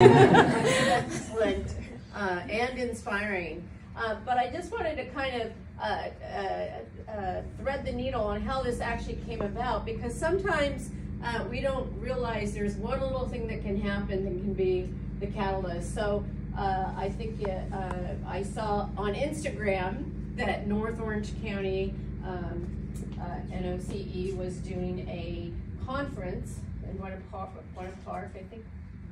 Excellent and inspiring. But I just wanted to kind of thread the needle on how this actually came about, because sometimes we don't realize there's one little thing that can happen that can be the catalyst. So I think I saw on Instagram that North Orange County NOCE was doing a conference in Buena Park, I think.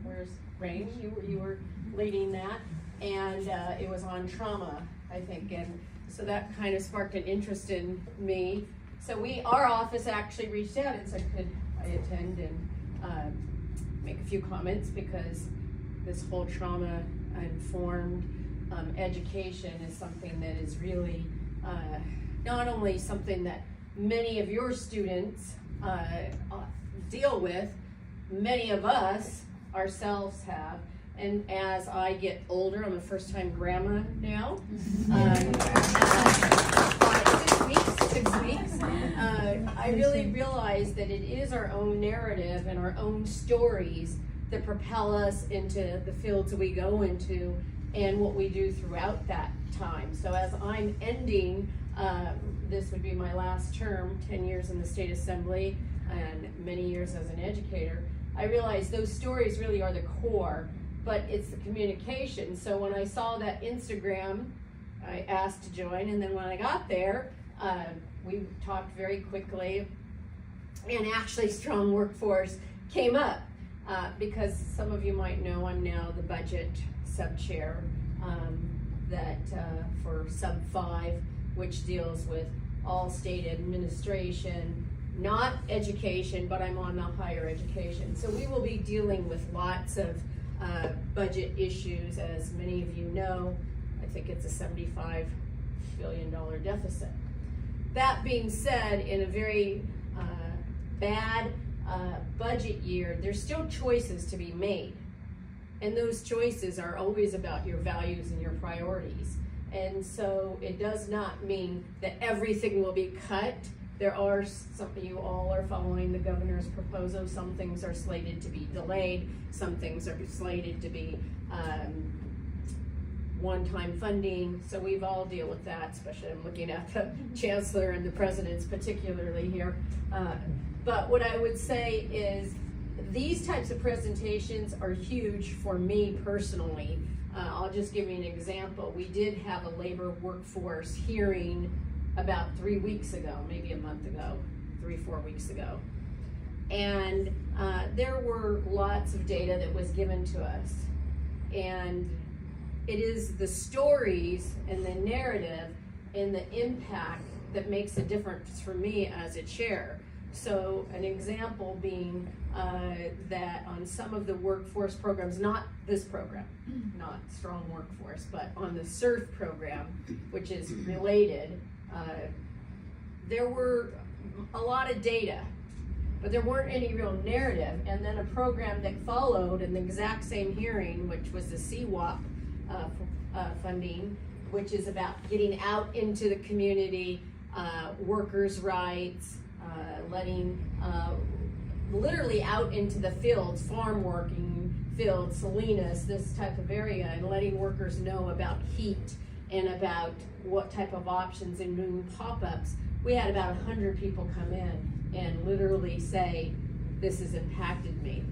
Where's Rain? You were leading that, and it was on trauma, I think, and so that kind of sparked an interest in me. So our office actually reached out and said, could I attend and make a few comments, because this whole trauma-informed education is something that is really not only something that many of your students deal with, many of us ourselves have. And as I get older, I'm a first-time grandma now. 6 weeks. I really realize that it is our own narrative and our own stories that propel us into the fields that we go into and what we do throughout that time. So as I'm ending, this would be my last term, 10 years in the state assembly and many years as an educator, I realize those stories really are the core, but it's the communication. So when I saw that Instagram, I asked to join, and then when I got there, we talked very quickly, and actually strong workforce came up, because some of you might know I'm now the budget sub-chair for sub 5, which deals with all state administration, not education, but I'm on the higher education. So we will be dealing with lots of budget issues. As many of you know, I think it's a $75 billion deficit. That being said, in a very bad budget year, there's still choices to be made. And those choices are always about your values and your priorities. And so it does not mean that everything will be cut. There are some, you all are following the governor's proposal. Some things are slated to be delayed. Some things are slated to be one-time funding. So we've all deal with that, especially I'm looking at the chancellor and the presidents particularly here. But what I would say is these types of presentations are huge for me personally. I'll just give you an example. We did have a labor workforce hearing about 3 weeks ago, maybe a month ago, 3-4 weeks ago. And there were lots of data that was given to us. And it is the stories and the narrative and the impact that makes a difference for me as a chair. So an example being that on some of the workforce programs, not this program, not Strong Workforce, but on the SURF program, which is related, there were a lot of data, but there weren't any real narrative. And then a program that followed in the exact same hearing, which was the CWAP funding, which is about getting out into the community, workers' rights, letting literally out into the fields, farm working fields, Salinas, this type of area, and letting workers know about heat and about what type of options and doing pop-ups. We had about 100 people come in and literally say, this has impacted me.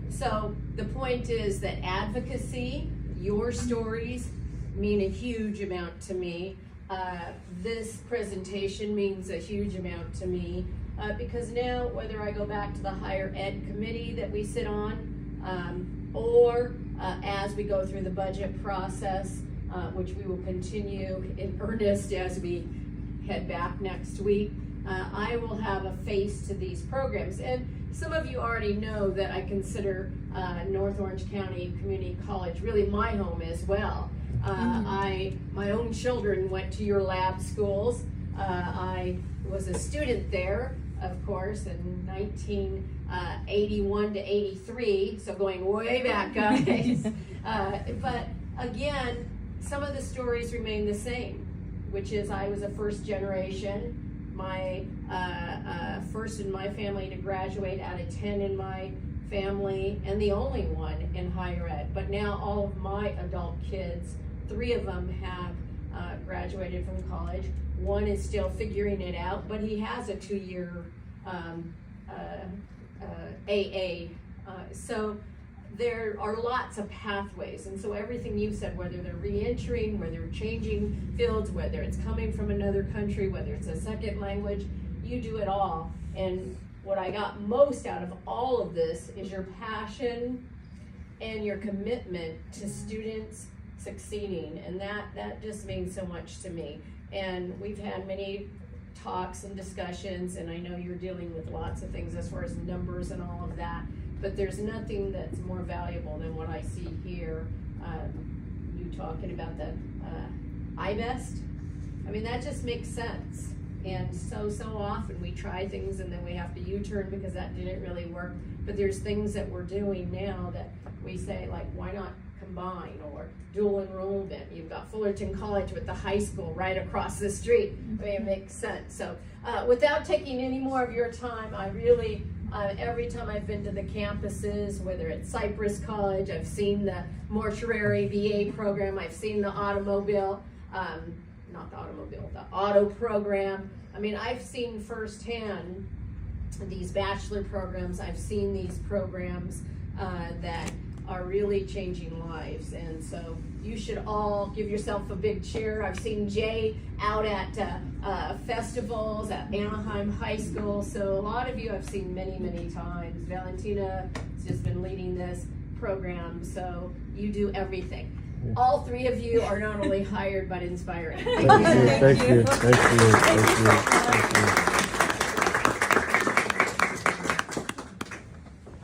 So the point is that advocacy, your stories mean a huge amount to me. This presentation means a huge amount to me because now whether I go back to the higher ed committee that we sit on or as we go through the budget process, which we will continue in earnest as we head back next week, I will have a face to these programs. And some of you already know that I consider North Orange County Community College really my home as well. My own children went to your lab schools. I was a student there, of course, in 1981 to 83, so going way back, guys. But again, some of the stories remain the same, which is I was a first generation, my first in my family to graduate out of 10 in my family and the only one in higher ed. But now all of my adult kids, 3 of them have graduated from college. One is still figuring it out, but he has a 2-year AA. So there are lots of pathways, and so everything you said, whether they're re-entering, whether they're changing fields, whether it's coming from another country, whether it's a second language, you do it all. And what I got most out of all of this is your passion and your commitment to students succeeding, and that just means so much to me. And we've had many talks and discussions, and I know you're dealing with lots of things as far as numbers and all of that, but there's nothing that's more valuable than what I see here. You talking about the iBest, I mean, that just makes sense. And so often we try things and then we have to U-turn because that didn't really work. But there's things that we're doing now that we say, like, why not combine, or dual enrollment? You've got Fullerton College with the high school right across the street. I mean, it makes sense. So without taking any more of your time, I really, every time I've been to the campuses, whether it's Cypress College, I've seen the mortuary VA program, I've seen the automobile, not the automobile, the auto program. I mean, I've seen firsthand these bachelor programs. I've seen these programs that are really changing lives, and so you should all give yourself a big cheer. I've seen Jay out at festivals at Anaheim High School, so a lot of you I've seen many times. Valentina has just been leading this program, so you do everything. All 3 of you are not only hired but inspiring. Thank you. Thank you.